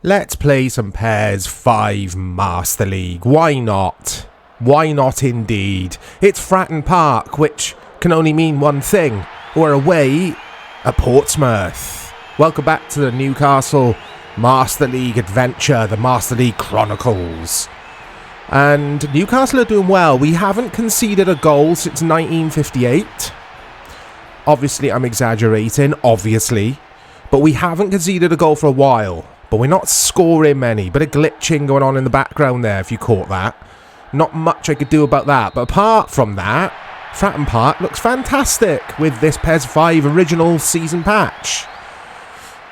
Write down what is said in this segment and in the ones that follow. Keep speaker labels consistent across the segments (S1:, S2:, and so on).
S1: Let's play some PES 5 Master League. Why not? Why not indeed? It's Fratton Park, which can only mean one thing. We're away at Portsmouth. Welcome back to the Newcastle Master League adventure, the Master League Chronicles. And Newcastle are doing well. We haven't conceded a goal since 1958. Obviously, I'm exaggerating, obviously. But we haven't conceded a goal for a while. But we're not scoring many. Bit of glitching going on in the background there, if you caught that. Not much I could do about that. But apart from that, Fratton Park looks fantastic with this PES 5 original season patch.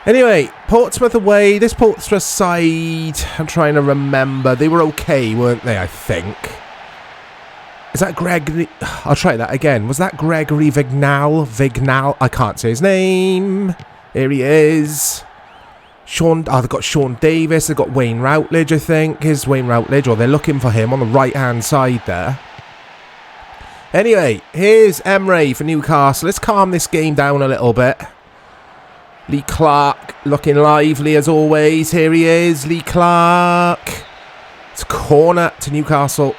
S1: Anyway, Portsmouth away. This Portsmouth side, I'm trying to remember. They were okay, weren't they, I think? Is that Gregory? I'll try that again. Was that Gregory Vignal? I can't say his name. Here he is. They've got Sean Davis. They've got Wayne Routledge, I think. Here's Wayne Routledge, or they're looking for him on the right-hand side there. Anyway, here's Emre for Newcastle. Let's calm this game down a little bit. Lee Clark looking lively as always. Here he is, Lee Clark. It's a corner to Newcastle.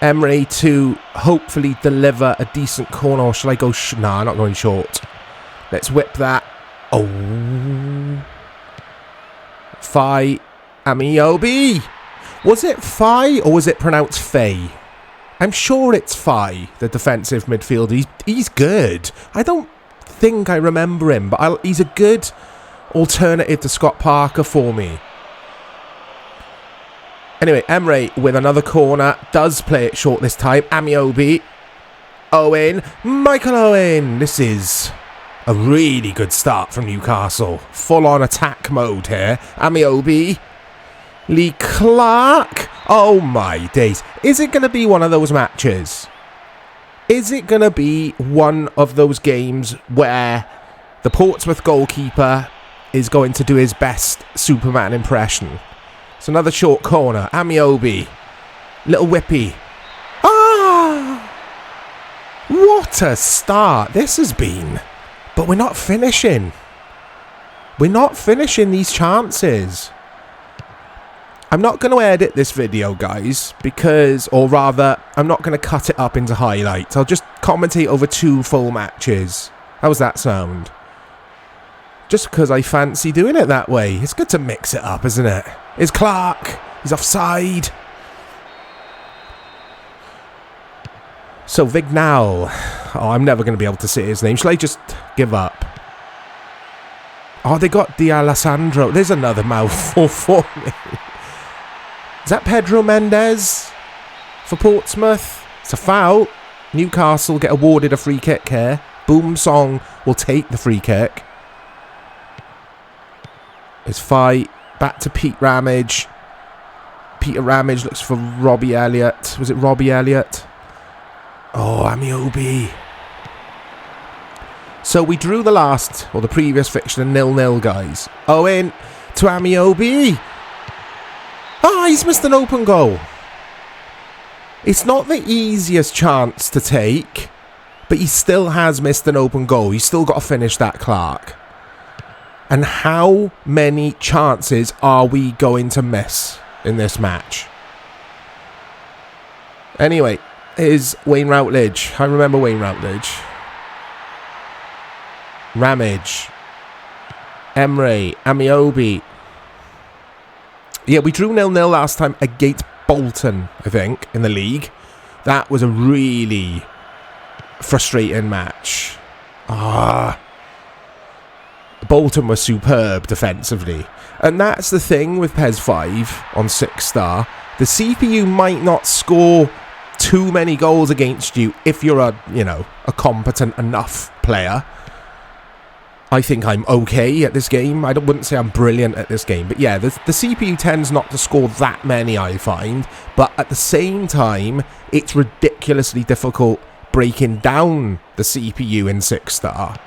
S1: Emre to hopefully deliver a decent corner. Or shall I go? Nah, I'm not going short. Let's whip that. Oh. Fai Amiobi. Was it Fai or was it pronounced Faye? I'm sure it's Fai, the defensive midfielder. He's good. I don't think I remember him, but he's a good alternative to Scott Parker for me. Anyway, Emre with another corner. Does play it short this time. Amiobi. Owen. Michael Owen. This is a really good start from Newcastle. Full on attack mode here. Amiobi. Lee Clark. Oh my days. Is it going to be one of those matches? Is it going to be one of those games where the Portsmouth goalkeeper is going to do his best Superman impression? It's another short corner. Amiobi. Little whippy. Ah! What a start this has been. But we're not finishing. We're not finishing these chances. I'm not going to edit this video, guys, because, or rather, I'm not going to cut it up into highlights. I'll just commentate over 2 full matches. How's that sound? Just because I fancy doing it that way. It's good to mix it up, isn't it? It's Clark. He's offside. So, Vignal. Oh, I'm never going to be able to say his name. Shall I just give up? Oh, they got D'Alessandro. There's another mouthful for me. Is that Pedro Mendes for Portsmouth? It's a foul. Newcastle get awarded a free kick here. Boom Song will take the free kick. It's fight. Back to Pete Ramage. Peter Ramage looks for Robbie Elliott. Was it Robbie Elliott? Oh, Amiobi. So we drew the previous fixture 0-0, guys. Owen to Amiobi. Ah, he's missed an open goal. It's not the easiest chance to take, but he still has missed an open goal. He's still got to finish that, Clark. And how many chances are we going to miss in this match? Anyway, here's Wayne Routledge. I remember Wayne Routledge. Ramage. Emre. Amiobi. Yeah, we drew 0-0 last time against Bolton, I think, in the league. That was a really frustrating match. Bolton was superb defensively. And that's the thing with PES 5 on 6-star. The CPU might not score too many goals against you if you're a competent enough player. I think I'm okay at this game. I wouldn't say I'm brilliant at this game. But yeah, the CPU tends not to score that many, I find. But at the same time, it's ridiculously difficult breaking down the CPU in 6-star.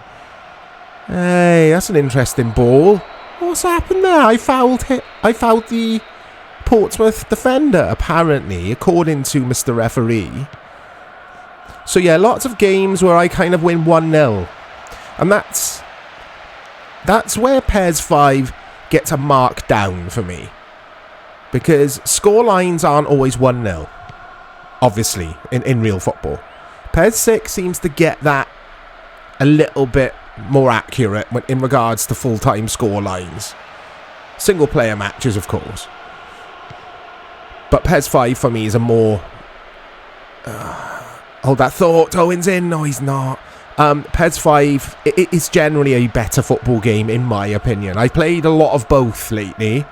S1: Hey, that's an interesting ball. What's happened there? I fouled the Portsmouth defender, apparently, according to Mr. Referee. So yeah, lots of games where I kind of win 1-0. And that's where PES 5 gets a mark down for me. Because score lines aren't always 1-0. Obviously, in real football. PES 6 seems to get that a little bit more accurate in regards to full-time score lines. Single-player matches, of course. But PES 5 for me is a more... hold that thought. Owen's in. No, he's not. PES 5 is generally a better football game, in my opinion. I've played a lot of both lately.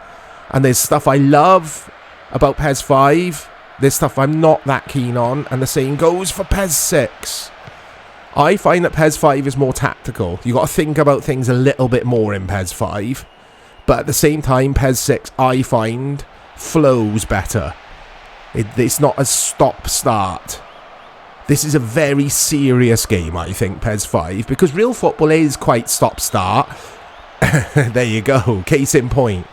S1: And there's stuff I love about PES 5. There's stuff I'm not that keen on. And the same goes for PES 6. I find that PES 5 is more tactical. You got to think about things a little bit more in PES 5. But at the same time, PES 6, I find, flows better. It's not a stop-start. This is a very serious game, I think, PES 5. Because real football is quite stop-start. There you go. Case in point.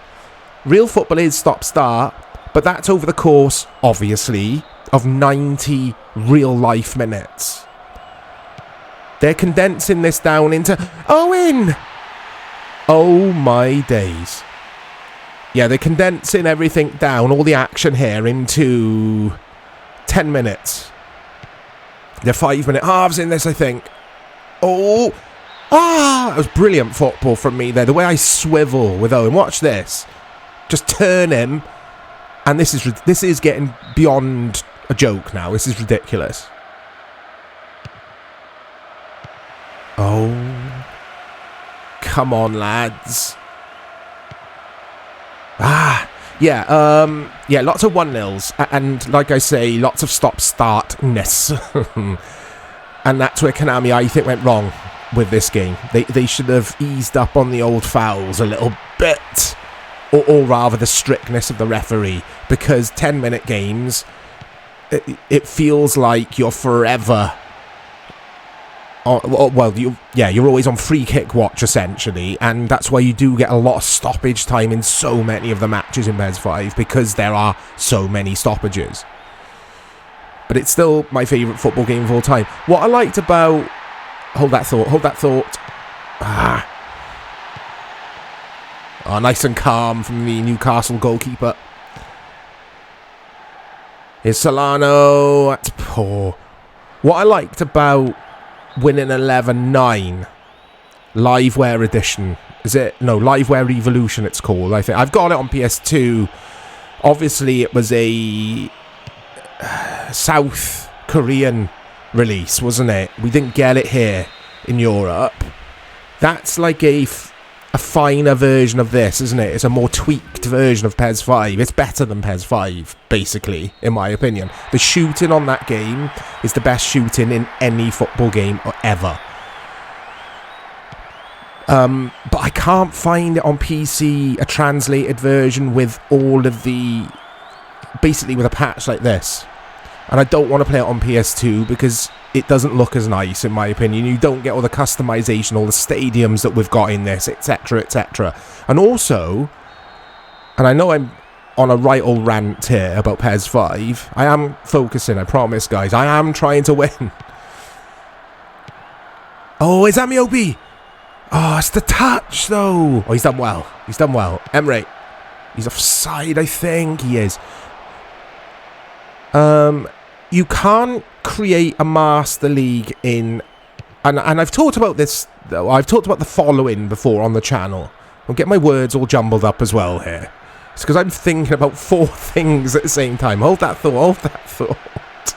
S1: Real football is stop-start. But that's over the course, obviously, of 90 real-life minutes. They're condensing this down into... Owen! Oh my days. Yeah, they're condensing everything down, all the action here, into 10 minutes. They're 5-minute halves in this, I think. Oh! Ah! That was brilliant football from me there. The way I swivel with Owen. Watch this. Just turn him. And this is getting beyond a joke now. This is ridiculous. Oh. Come on, lads. Yeah, lots of 1-0s. And, like I say, lots of stop-start-ness. And that's where Konami, I think, went wrong with this game. They should have eased up on the old fouls a little bit. Or rather, the strictness of the referee. Because 10-minute games, it feels like you're forever... you're always on free kick watch, essentially, and that's why you do get a lot of stoppage time in so many of the matches in PES 5, because there are so many stoppages. But it's still my favourite football game of all time. What I liked about... Hold that thought. Oh, nice and calm from the Newcastle goalkeeper. Here's Solano. That's poor. What I liked about... winning 11-9 Liveware Edition. Is it? No, Liveware Evolution it's called, I think. I've got it on PS2. Obviously, it was a South Korean release, wasn't it? We didn't get it here in Europe. That's like a finer version of this, isn't it? It's a more tweaked version of PES 5. It's better than PES 5, basically, in my opinion. The shooting on that game is the best shooting in any football game ever. But I can't find it on PC, a translated version with all of the... basically with a patch like this. And I don't want to play it on PS2 because it doesn't look as nice, in my opinion. You don't get all the customization, all the stadiums that we've got in this, etc, etc. And also, and I know I'm on a right old rant here about PES 5. I am focusing, I promise, guys. I am trying to win. Oh, is that Miobi? Oh, it's the touch, though. Oh, he's done well. He's done well. Emre. He's offside, I think. He is. You can't create a Master League in... And I've talked about this, though. I've talked about the following before on the channel. I'll get my words all jumbled up as well here. It's because I'm thinking about 4 things at the same time. Hold that thought.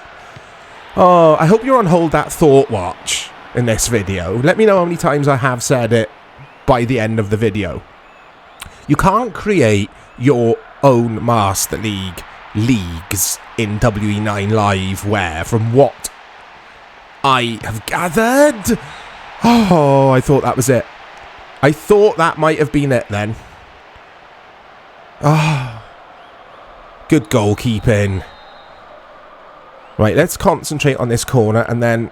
S1: Oh, I hope you're on Hold That Thought watch in this video. Let me know how many times I have said it by the end of the video. You can't create your own Master League leagues in WE9 Liveware, from what I have gathered. Oh, I thought that was it. I thought that might have been it then. Oh, good goalkeeping. Right, let's concentrate on this corner and then...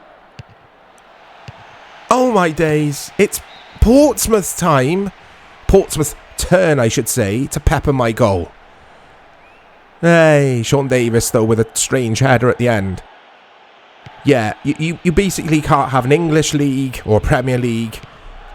S1: Oh my days. It's Portsmouth's time. Portsmouth's turn, I should say, to pepper my goal. Hey, Sean Davis, though, with a strange header at the end. Yeah, you basically can't have an English league or a Premier League.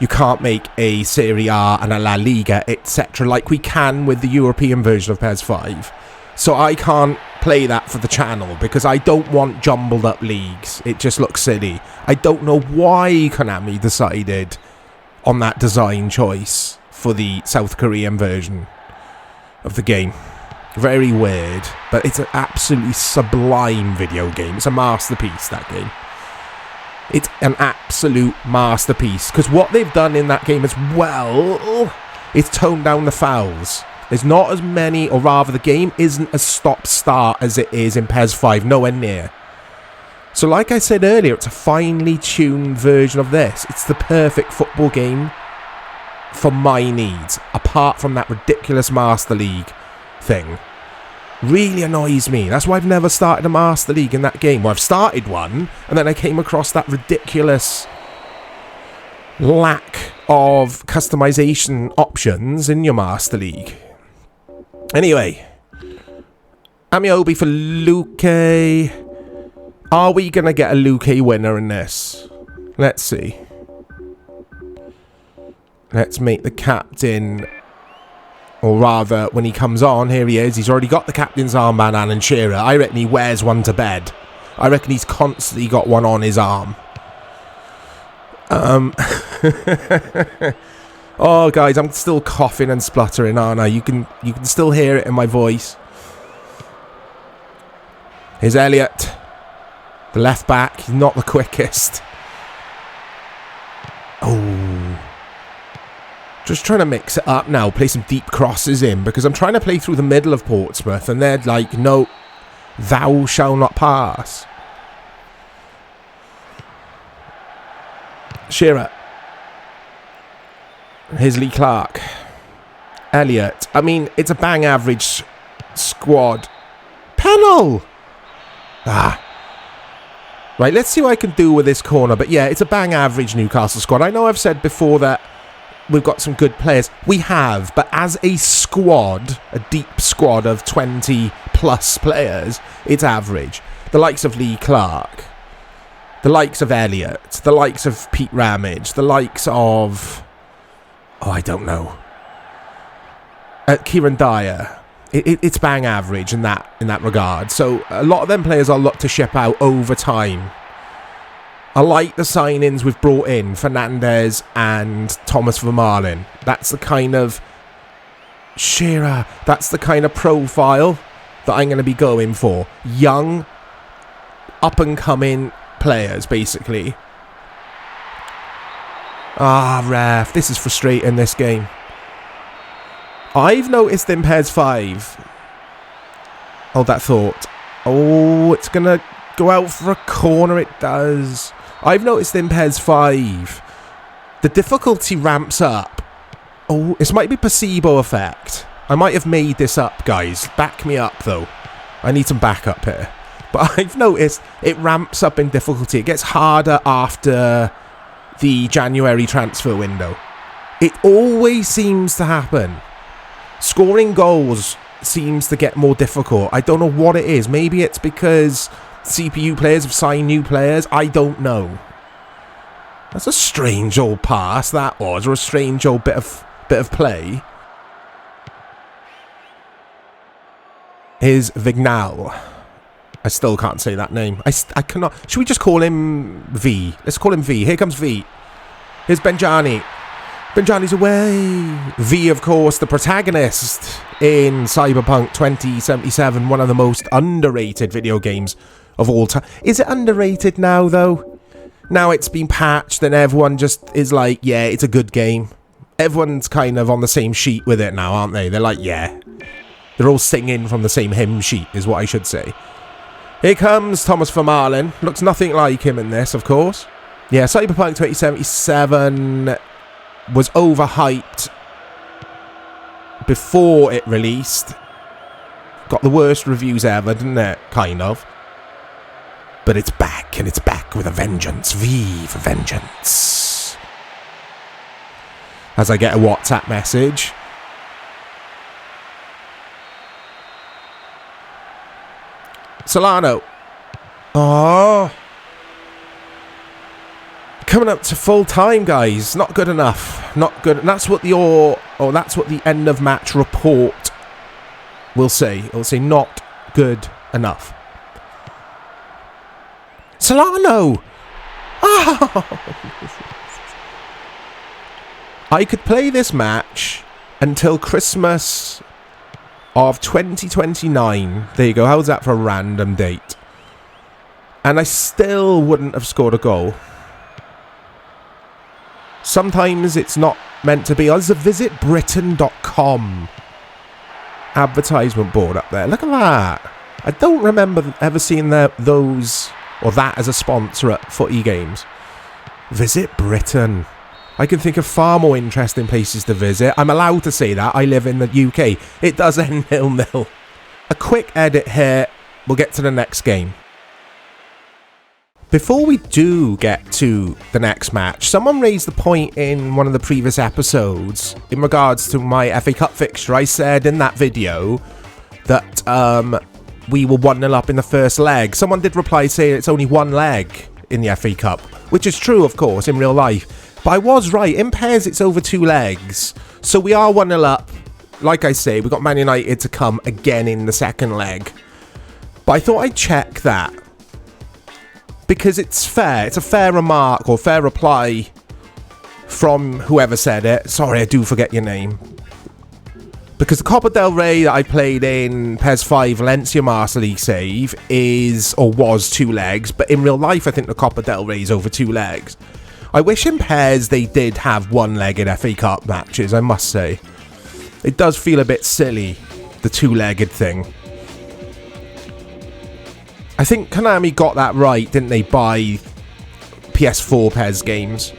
S1: You can't make a Serie A and a La Liga, etc. like we can with the European version of PES 5. So I can't play that for the channel because I don't want jumbled up leagues. It just looks silly. I don't know why Konami decided on that design choice for the South Korean version of the game. Very weird, but it's an absolutely sublime video game. It's a masterpiece, that game. It's an absolute masterpiece, because what they've done in that game as well is toned down the fouls. There's not as many, or rather the game isn't as stop-start as it is in PES 5, nowhere near. So like I said earlier, it's a finely tuned version of this. It's the perfect football game for my needs, apart from that ridiculous Master League thing. Really annoys me. That's why I've never started a Master League in that game. Well, I've started one, and then I came across that ridiculous lack of customization options in your Master League. Anyway, Amiobi for Luque. Are we going to get a Luque winner in this? Let's see. Let's make the captain... Or rather, when he comes on, here he is. He's already got the captain's armband, Alan Shearer. I reckon he wears one to bed. I reckon he's constantly got one on his arm. Oh, guys, I'm still coughing and spluttering, aren't I? You can still hear it in my voice. Here's Elliot. The left back. He's not the quickest. Oh. Just trying to mix it up now, play some deep crosses in, because I'm trying to play through the middle of Portsmouth, and they're like, no, thou shall not pass. Shearer. Here's Lee Clark. Elliot. I mean, it's a bang average squad. Penal! Ah. Right, let's see what I can do with this corner, but yeah, it's a bang average Newcastle squad. I know I've said before that we've got some good players. We have, but as a squad, a deep squad of 20 plus players, it's average. The likes of Lee Clark, the likes of Elliot, the likes of Pete Ramage, the likes of... Oh, I don't know. Kieran Dyer. It's bang average in that regard. So a lot of them players I'll look to ship out over time. I like the signings we've brought in, Fernandez and Thomas Vermaelen. That's the kind of... Shearer. That's the kind of profile that I'm going to be going for. Young, up-and-coming players, basically. Ah, ref. This is frustrating, this game. I've noticed in PES 5... Hold that thought. Oh, it's going to go out for a corner. It does. I've noticed in PES 5, the difficulty ramps up. Oh, this might be placebo effect. I might have made this up, guys. Back me up, though. I need some backup here. But I've noticed it ramps up in difficulty. It gets harder after the January transfer window. It always seems to happen. Scoring goals seems to get more difficult. I don't know what it is. Maybe it's because CPU players have signed new players. I don't know. That's a strange old pass, that was, or a strange old bit of play. Here's Vignal. I still can't say that name. I cannot. Should we just call him V? Let's call him V. Here comes V. Here's Benjani. Benjani's away. V, of course, the protagonist in Cyberpunk 2077, one of the most underrated video games of all time. Is it underrated now, though? Now it's been patched and everyone just is like, yeah, it's a good game. Everyone's kind of on the same sheet with it now, aren't they? They're like, yeah. They're all singing from the same hymn sheet, is what I should say. Here comes Thomas Vermaelen. Looks nothing like him in this, of course. Yeah, Cyberpunk 2077 was overhyped before it released. Got the worst reviews ever, didn't it? Kind of. But it's back, and it's back with a vengeance. V for vengeance. As I get a WhatsApp message. Solano. Oh. coming up to full time, guys. Not good enough. Not good. And that's what that's what the end of match report will say. It'll say not good enough. Solano! Oh. I could play this match until Christmas of 2029. There you go. How's that for a random date? And I still wouldn't have scored a goal. Sometimes it's not meant to be. There's a visitbritain.com advertisement board up there. Look at that. I don't remember ever seeing those or that as a sponsor at footy games. Visit Britain. I can think of far more interesting places to visit. I'm allowed to say that. I live in the UK. It does end 0-0. A quick edit here. We'll get to the next game. Before we do get to the next match, someone raised the point in one of the previous episodes in regards to my FA Cup fixture. I said in that video that we were 1-0 up in the first leg. Someone did reply saying it's only one leg in the FA Cup, which is true, of course, in real life. But I was right. In PES, it's over 2 legs. So we are 1-0 up. Like I say, we've got Man United to come again in the second leg. But I thought I'd check that. Because it's fair. It's a fair remark or fair reply from whoever said it. Sorry, I do forget your name. Because the Copa del Rey that I played in PES 5 Valencia Master League save is, or was, 2 legs. But in real life, I think the Copa del Rey is over 2 legs. I wish in PES they did have 1-legged FA Cup matches, I must say. It does feel a bit silly, the 2-legged thing. I think Konami got that right, didn't they, by PS4 PES games?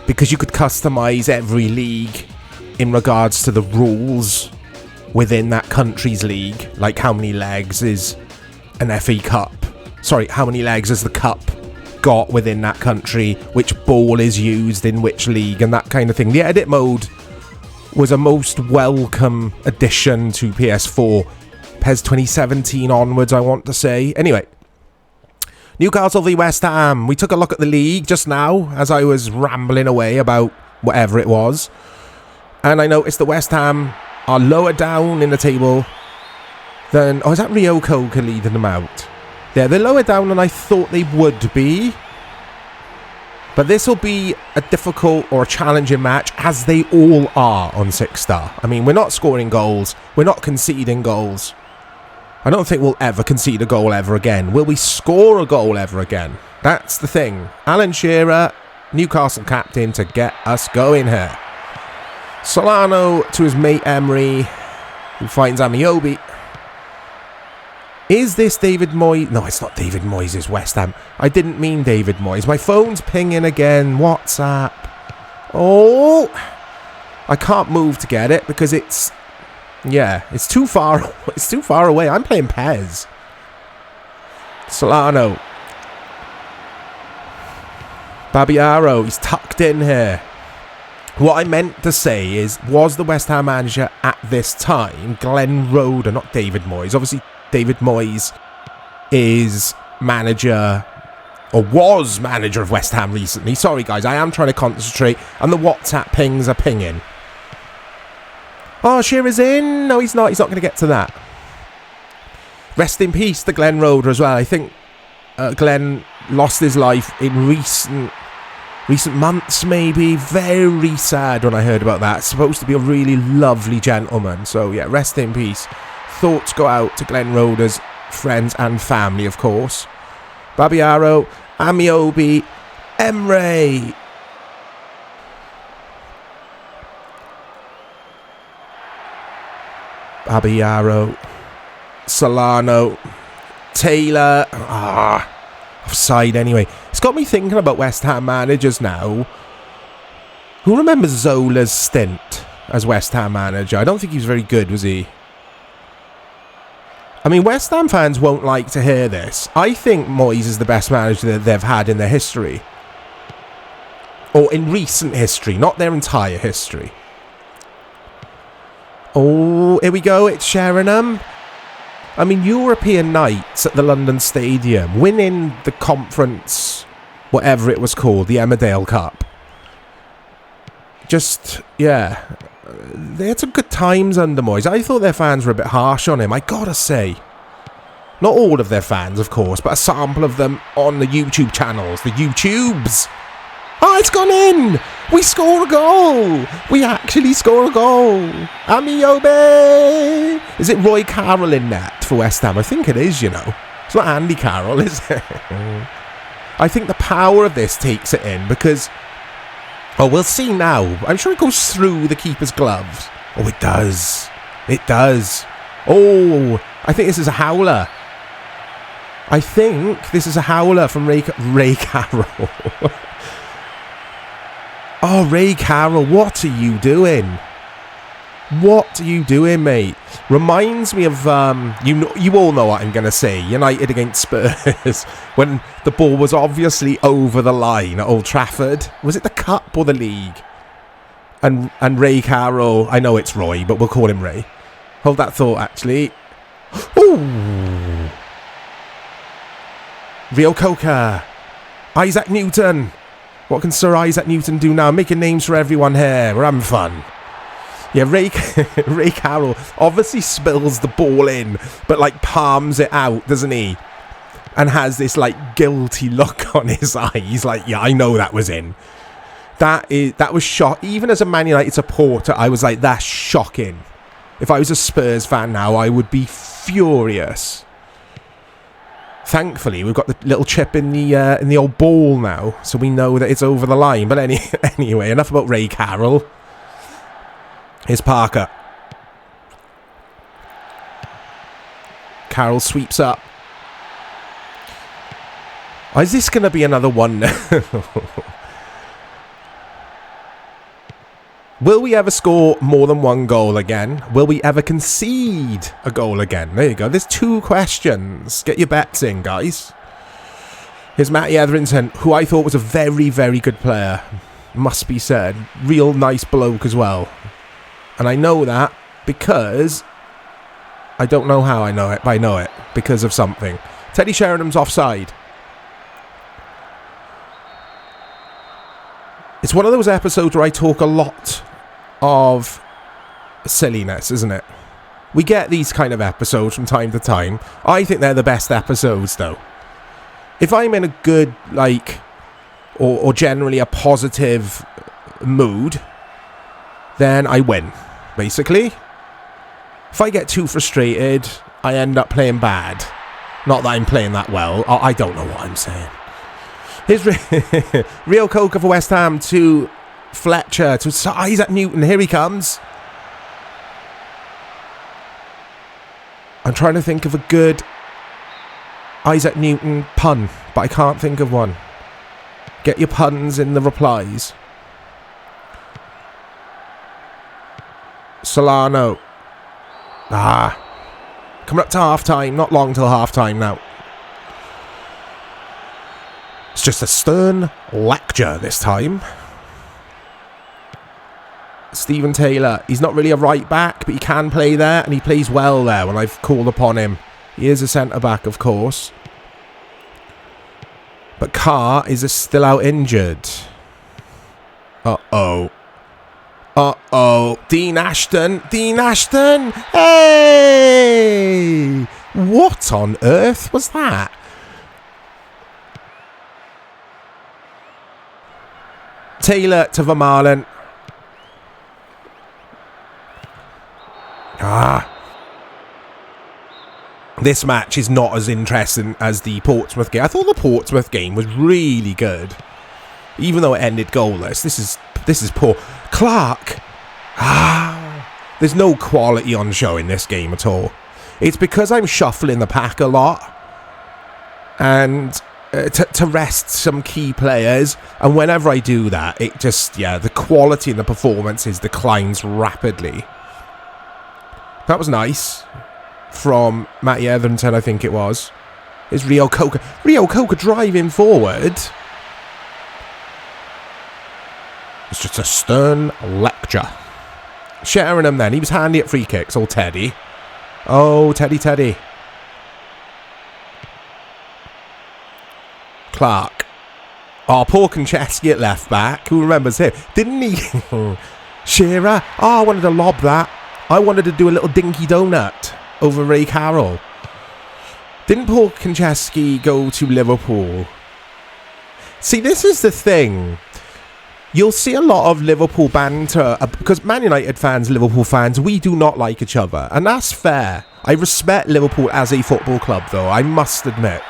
S1: Because you could customise every league in regards to the rules within that country's league. Like how many legs is an FA Cup? Sorry, how many legs has the cup got within that country? Which ball is used in which league and that kind of thing. The edit mode was a most welcome addition to PS4. PES 2017 onwards, I want to say. Anyway, Newcastle v West Ham. We took a look at the league just now as I was rambling away about whatever it was. And I noticed that West Ham are lower down in the table than... Oh, is that Rio Coca leading them out? Yeah, they're lower down than I thought they would be. But this will be a difficult or a challenging match, as they all are on 6-star. I mean, we're not scoring goals. We're not conceding goals. I don't think we'll ever concede a goal ever again. Will we score a goal ever again? That's the thing. Alan Shearer, Newcastle captain, to get us going here. Solano to his mate Emery, who finds Amiobi. Is this David Moyes? No, it's not David Moyes, it's West Ham. I didn't mean David Moyes. My phone's pinging again. WhatsApp. Oh! I can't move to get it because it's... Yeah, it's too far. It's too far away. I'm playing PES. Solano. Babiaro. He's tucked in here. What I meant to say is, was the West Ham manager at this time Glenn Roeder, not David Moyes? Obviously, David Moyes is manager, or was manager of West Ham recently. Sorry, guys, I am trying to concentrate, and the WhatsApp pings are pinging. Oh, Shearer's in. No, he's not. He's not going to get to that. Rest in peace to Glenn Roeder as well. I think Glenn lost his life in recent months, maybe. Very sad when I heard about that. Supposed to be a really lovely gentleman. So, yeah, rest in peace. Thoughts go out to Glenn Roeder's friends and family, of course. Babiaro, Amiobi, Emre. Babiaro, Solano, Taylor. Offside anyway. It's got me thinking about West Ham managers now. Who remembers Zola's stint as West Ham manager? I don't think he was very good, was he? I mean, West Ham fans won't like to hear this. I think Moyes is the best manager that they've had in their history. Or in recent history, not their entire history. Oh, here we go. It's Sheringham. European nights at the London Stadium. Winning the conference whatever it was called, the Emmerdale Cup. Just, yeah, they had some good times under Moyes. I thought their fans were a bit harsh on him, I gotta say. Not all of their fans, of course, but a sample of them on the YouTube channels, the YouTubes. Oh, it's gone in! We score a goal! We actually score a goal! Amiobe! Is it Roy Carroll in net for West Ham? I think it is, you know. It's not Andy Carroll, is it? I think the power of this takes it in because... Oh, we'll see now. I'm sure it goes through the keeper's gloves. Oh, it does. It does. Oh, I think this is a howler. I think this is a howler from Ray Carroll. Oh, Ray Carroll, what are you doing? What are you doing, mate? Reminds me of, you all know what I'm going to say. United against Spurs. When the ball was obviously over the line at Old Trafford. Was it the Cup or the League? And Ray Carroll, I know it's Roy, but we'll call him Ray. Hold that thought, actually. Ooh. Rio Coca. Isaac Newton. What can Sir Isaac Newton do now? Making names for everyone here. We're having fun. Yeah, Ray Carroll obviously spills the ball in, but like palms it out, doesn't he? And has this like guilty look on his eyes. Like, yeah, I know that was in. That was shock. Even as a Man United supporter, I was like, that's shocking. If I was a Spurs fan now, I would be furious. Thankfully, we've got the little chip in the old ball now, so we know that it's over the line. But anyway, enough about Ray Carroll. Here's Parker. Carroll sweeps up. Oh, is this going to be another 1-0? Will we ever score more than one goal again? Will we ever concede a goal again? There you go. There's 2 questions. Get your bets in, guys. Here's Matty Etherington, who I thought was a very, very good player. Must be said. Real nice bloke as well. And I know that because... I don't know how I know it, but I know it. Because of something. Teddy Sheringham's offside. It's one of those episodes where I talk a lot of silliness, isn't it? We get these kind of episodes from time to time. I think they're the best episodes, though. If I'm in a good, like, or generally a positive mood, then I win, basically. If I get too frustrated, I end up playing bad. Not that I'm playing that well. I don't know what I'm saying. Here's Rio Coca for West Ham to Fletcher to Sir Isaac Newton. Here he comes. I'm trying to think of a good Isaac Newton pun, but I can't think of one. Get your puns in the replies. Solano. Coming up to half time. Not long till half time now. It's just a stern lecture this time. Stephen Taylor. He's not really a right back, but he can play there, and he plays well there when I've called upon him. He is a centre back, of course. But Carr is still out injured. Uh-oh. Uh-oh. Dean Ashton. Dean Ashton. Hey! What on earth was that? Taylor to Vermaelen. This match is not as interesting as the Portsmouth game. I thought the Portsmouth game was really good. Even though it ended goalless. This is poor. Clark. There's no quality on show in this game at all. It's because I'm shuffling the pack a lot. And... to rest some key players, and whenever I do that, it just, the quality in the performances declines rapidly. That was nice from Matty Etherington, I think it was. Is Rio Coca driving forward? It's just a stern lecture. Sheringham then, he was handy at free kicks. Oh, Teddy. Oh, Teddy. Clark. Oh, poor Konchesky at left back. Who remembers him? Didn't he? Shearer. Oh, I wanted to lob that. I wanted to do a little dinky donut over Ray Carroll. Didn't poor Konchesky go to Liverpool? See, this is the thing. You'll see a lot of Liverpool banter because Man United fans, Liverpool fans, we do not like each other. And that's fair. I respect Liverpool as a football club, though, I must admit.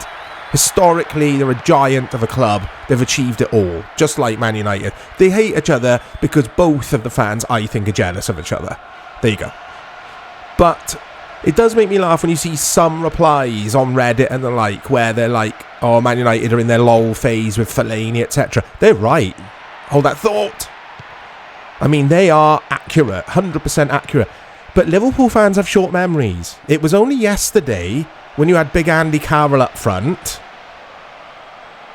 S1: Historically, they're a giant of a club. They've achieved it all, just like Man United. They hate each other because both of the fans, I think, are jealous of each other. There you go. But it does make me laugh when you see some replies on Reddit and the like, where they're like, oh, Man United are in their lol phase with Fellaini, etc. They're right. Hold that thought. I mean, they are accurate, 100% accurate. But Liverpool fans have short memories. It was only yesterday when you had Big Andy Carroll up front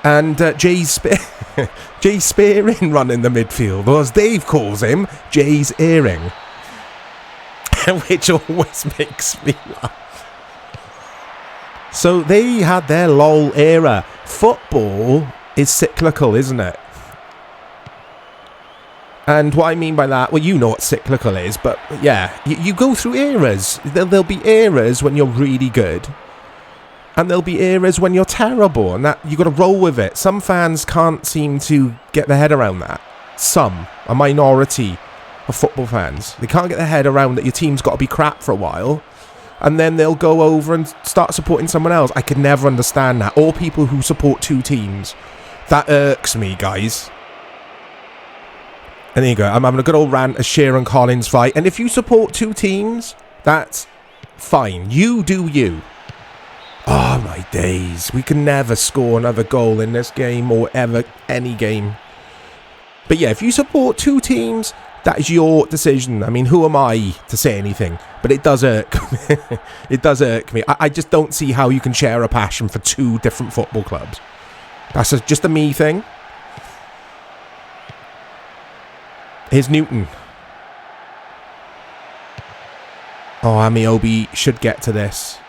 S1: and Jay Spearing running the midfield, or as Dave calls him, Jay's earring. Which always makes me laugh. So they had their lol era. Football is cyclical, isn't it? And what I mean by that, well, you know what cyclical is, but yeah, you go through eras. There'll be eras when you're really good, and there'll be eras when you're terrible, and that you got to roll with it. Some fans can't seem to get their head around that. Some, a minority of football fans, they can't get their head around that your team's got to be crap for a while, and then they'll go over and start supporting someone else. I could never understand that. Or people who support two teams. That irks me, guys. And there you go. I'm having a good old rant as Shearer and Collins fight. And if you support two teams, that's fine. You do you. Oh, my days. We can never score another goal in this game or ever any game. But yeah, if you support two teams, that is your decision. I mean, who am I to say anything? But it does irk me. It does irk me. I just don't see how you can share a passion for two different football clubs. That's just a me thing. Here's Newton. Oh, Amiobi should get to this.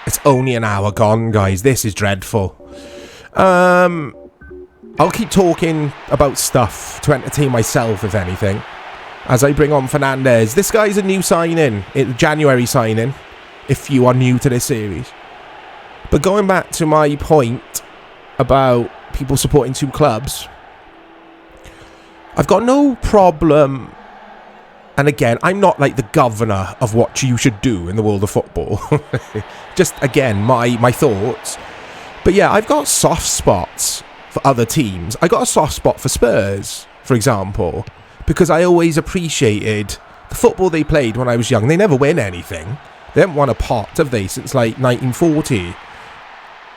S1: It's only an hour gone, guys. This is dreadful. I'll keep talking about stuff to entertain myself, if anything, as I bring on Fernandez. This guy's a new signing, January signing, if you are new to this series. But going back to my point about people supporting two clubs, I've got no problem, and again, I'm not like the governor of what you should do in the world of football. Just, again, my thoughts. But yeah, I've got soft spots for other teams. I got a soft spot for Spurs, for example, because I always appreciated the football they played when I was young. They never win anything. They haven't won a pot, have they, since like 1940.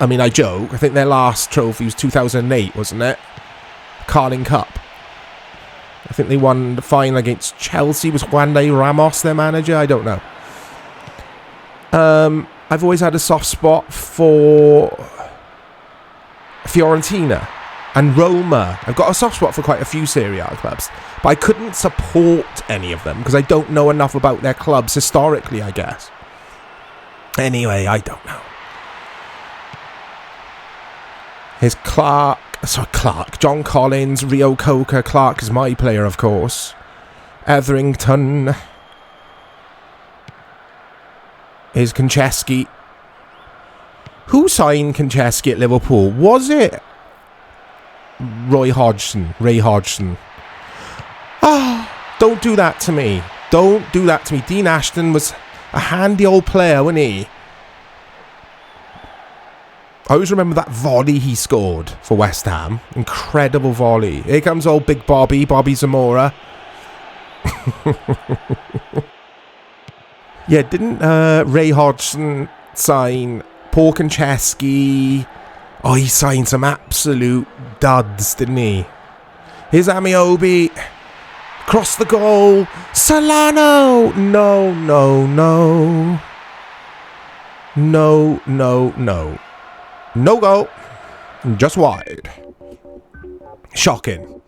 S1: I mean, I joke. I think their last trophy was 2008, wasn't it? Carling Cup. I think they won the final against Chelsea. Was Juan de Ramos their manager? I don't know. I've always had a soft spot for Fiorentina and Roma. I've got a soft spot for quite a few Serie A clubs, but I couldn't support any of them because I don't know enough about their clubs historically, I guess. Anyway, I don't know. Here's John Collins, Rio Coca. Clark is my player, of course. Etherington. Here's Konchesky. Who signed Konchesky at Liverpool? Was it Ray Hodgson? Ah, don't do that to me. Don't do that to me. Dean Ashton was a handy old player, wasn't he? I always remember that volley he scored for West Ham. Incredible volley. Here comes old Big Bobby Zamora. Yeah, didn't Ray Hodgson sign Paul Konchesky? Oh, he signed some absolute duds, didn't he? Here's Amiobi. Cross the goal. Solano. No. No goal. Just wide. Shocking.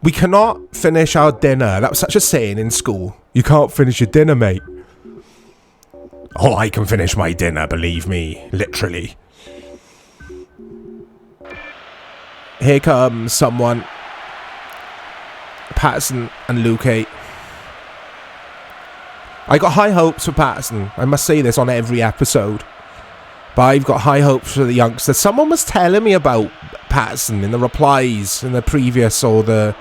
S1: We cannot finish our dinner. That was such a saying in school. You can't finish your dinner, mate. Oh, I can finish my dinner, believe me. Literally. Here comes someone. Patterson and Luque. I got high hopes for Patterson. I must say this on every episode. But I've got high hopes for the youngster. Someone was telling me about Patterson in the replies in the previous a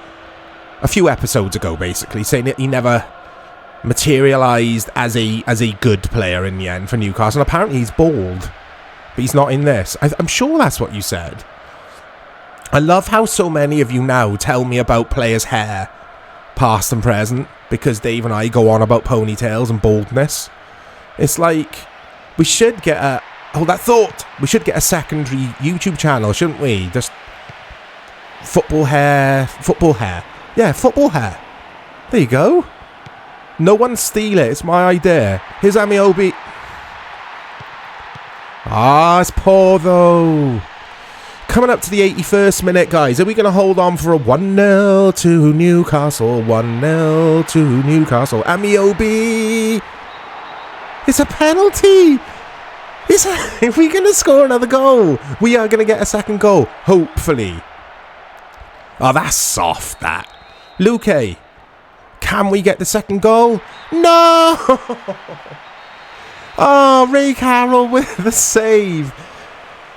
S1: few episodes ago, basically, saying that he never materialised as a good player in the end for Newcastle. And apparently he's bald, but he's not in this. I'm sure that's what you said. I love how so many of you now tell me about players' hair, past and present, because Dave and I go on about ponytails and baldness. It's like, we should get a... Hold that thought. We should get a secondary YouTube channel, shouldn't we? Just football hair. Football hair. Yeah, football hair. There you go. No one steal it. It's my idea. Here's Amiobi. Ah, it's poor though. Coming up to the 81st minute, guys. Are we going to hold on for a 1-0 to Newcastle? 1-0 to Newcastle. Amiobi. It's a penalty. If we're going to score another goal, we are going to get a second goal. Hopefully. Oh, that's soft, that. Luque. Can we get the second goal? No! Oh, Ray Carroll with the save.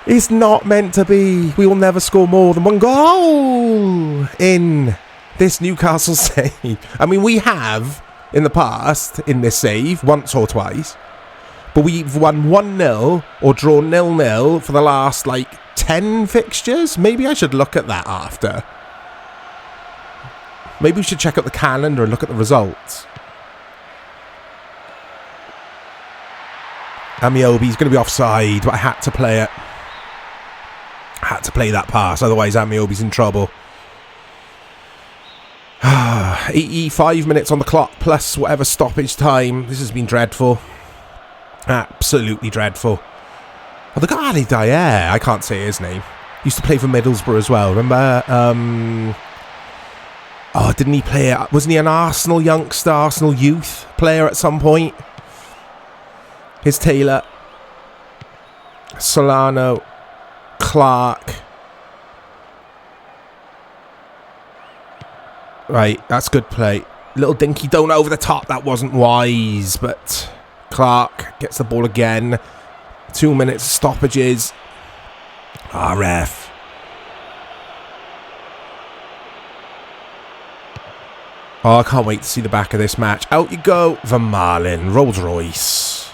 S1: It's not meant to be. We will never score more than one goal in this Newcastle save. I mean, we have in the past in this save once or twice. But we've won 1-0 or drawn 0-0 for the last, 10 fixtures. Maybe I should look at that after. Maybe we should check out the calendar and look at the results. Amiobi's going to be offside, but I had to play it. I had to play that pass, otherwise Amiobi's in trouble. 85 minutes on the clock, plus whatever stoppage time. This has been dreadful. Absolutely dreadful. Oh, the guy Dyer, I can't say his name. Used to play for Middlesbrough as well. Remember? Oh, didn't he play? Wasn't he an Arsenal youngster, Arsenal youth player at some point? Here's Taylor. Solano. Clark. Right, that's good play. Little dinky donut over the top. That wasn't wise, but... Clark gets the ball again. 2 minutes stoppages. Ref. Oh, I can't wait to see the back of this match. Out you go. Vermaelen. Rolls Royce.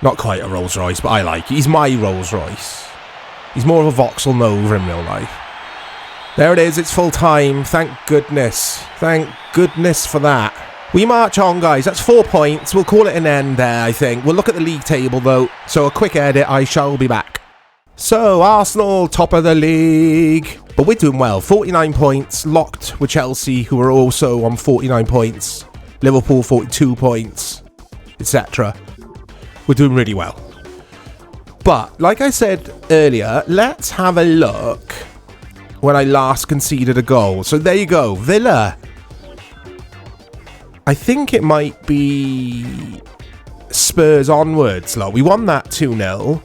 S1: Not quite a Rolls Royce, but I like it. He's my Rolls Royce. He's more of a Vauxhall Nova in real life. There it is. It's full time. Thank goodness. Thank goodness for that. We march on, guys. That's 4 points. We'll call it an end there, I think. We'll look at the league table, though. So a quick edit. I shall be back. So, Arsenal, top of the league. But we're doing well. 49 points. Locked with Chelsea, who are also on 49 points. Liverpool, 42 points. Etc. We're doing really well. But, like I said earlier, let's have a look when I last conceded a goal. So, there you go. Villa. I think it might be Spurs onwards. We won that 2-0.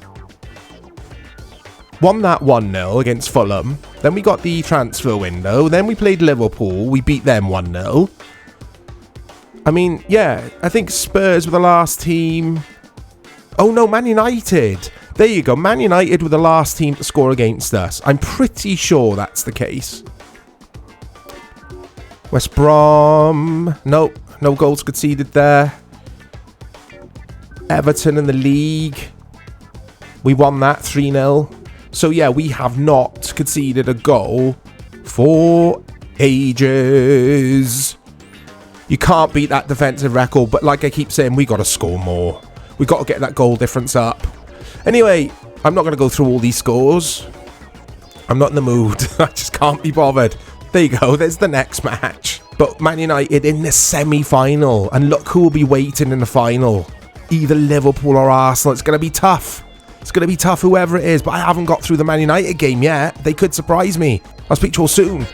S1: Won that 1-0 against Fulham. Then we got the transfer window. Then we played Liverpool. We beat them 1-0. I mean, yeah, I think Spurs were the last team. Oh no, Man United. There you go. Man United were the last team to score against us. I'm pretty sure that's the case. West Brom. Nope. No goals conceded there. Everton in the league. We won that 3-0. So yeah, we have not conceded a goal for ages. You can't beat that defensive record, but like I keep saying, we got to score more. We got to get that goal difference up. Anyway, I'm not going to go through all these scores. I'm not in the mood. I just can't be bothered. There you go. There's the next match. But Man United in the semi-final. And look who will be waiting in the final. Either Liverpool or Arsenal. It's going to be tough. It's going to be tough whoever it is. But I haven't got through the Man United game yet. They could surprise me. I'll speak to you all soon.